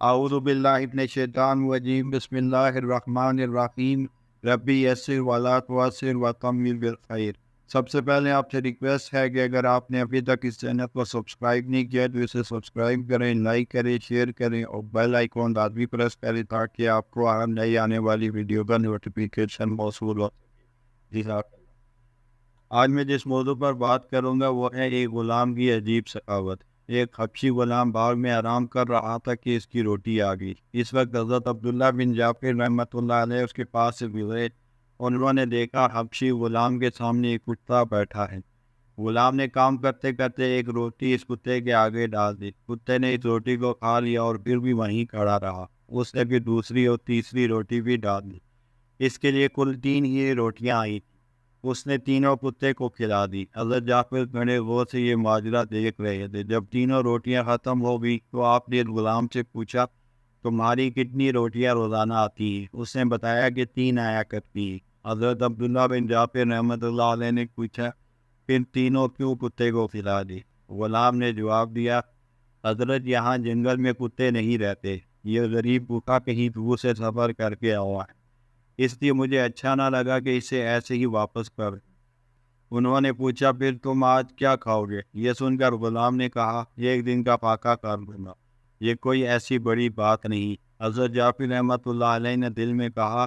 اعوذ باللہ من الشیطان الرجیم بسم اللہ الرحمن الرحیم ربی یسر ولا تعسر وتمم بالخیر۔ سب سے پہلے آپ سے ریکویسٹ ہے کہ اگر آپ نے ابھی تک اس چینل کو سبسکرائب نہیں کیا تو اسے سبسکرائب کریں، لائک کریں، شیئر کریں اور بیل آئیکن لازمی پریس کریں تاکہ آپ کو ہر نئی آنے والی ویڈیو کا نوٹیفیکیشن موصول ہو۔ جزاک اللہ۔ آج میں جس موضوع پر بات کروں گا وہ ہے ایک غلام کی عجیب سخاوت۔ ایک حبشی غلام باغ میں آرام کر رہا تھا کہ اس کی روٹی آ گئی۔ اس وقت حضرت عبداللہ بن جعفر رحمۃ اللہ علیہ اس کے پاس سے گزرے۔ انہوں نے دیکھا حبشی غلام کے سامنے ایک کتا بیٹھا ہے۔ غلام نے کام کرتے کرتے ایک روٹی اس کتے کے آگے ڈال دی۔ کتے نے اس روٹی کو کھا لیا اور پھر بھی وہیں کھڑا رہا۔ اس نے پھر دوسری اور تیسری روٹی بھی ڈال دی۔ اس کے لیے کل 3 ہی روٹیاں آئی تھیں۔ اس نے تینوں کتے کو کھلا دی۔ حضرت جعفر بڑے غور سے یہ ماجرا دیکھ رہے تھے۔ جب تینوں روٹیاں ختم ہو گئی تو آپ نے غلام سے پوچھا تمہاری کتنی روٹیاں روزانہ آتی ہیں؟ اس نے بتایا کہ 3 آیا کرتی ہیں۔ حضرت عبداللہ بن جعفر رحمۃ اللہ علیہ نے پوچھا پھر تینوں کیوں کتے کو کھلا دی؟ غلام نے جواب دیا حضرت یہاں جنگل میں کتے نہیں رہتے، یہ غریب بھوکا کہیں دور سے سفر کر کے آیا ہے، اس لیے مجھے اچھا نہ لگا کہ اسے ایسے ہی واپس کر۔ انہوں نے پوچھا پھر تم آج کیا کھاؤ گے؟ یہ سن کر غلام نے کہا 1 دن کا فاقہ کر لوں گا، یہ کوئی ایسی بڑی بات نہیں۔ حضرت جعفر رحمۃ اللہ علیہ نے دل میں کہا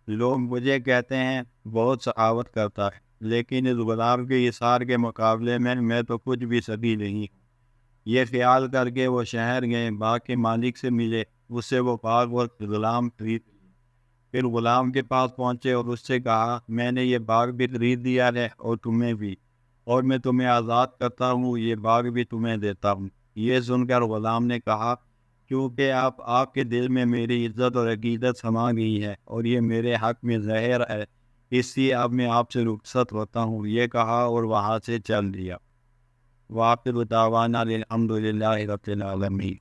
لوگ مجھے کہتے ہیں بہت سخاوت کرتا ہے، لیکن اس غلام کے اثار کے مقابلے میں تو کچھ بھی سبھی نہیں ہوں۔ یہ خیال کر کے وہ شہر گئے، باغ کے مالک سے ملے، اس سے وہ باغ اور غلام خرید۔ پھر غلام کے پاس پہنچے اور اس سے کہا میں نے یہ باغ بھی خرید دیا ہے اور تمہیں بھی، اور میں تمہیں آزاد کرتا ہوں، یہ باغ بھی تمہیں دیتا ہوں۔ یہ سن کر غلام نے کہا کیونکہ آپ کے دل میں میری عزت اور عقیدت سما گئی ہے اور یہ میرے حق میں زہر ہے، اس لیے اب میں آپ سے رخصت ہوتا ہوں، یہ کہا اور وہاں سے چل دیا۔ وآخر دعوانا الحمد للہ رب العالمین۔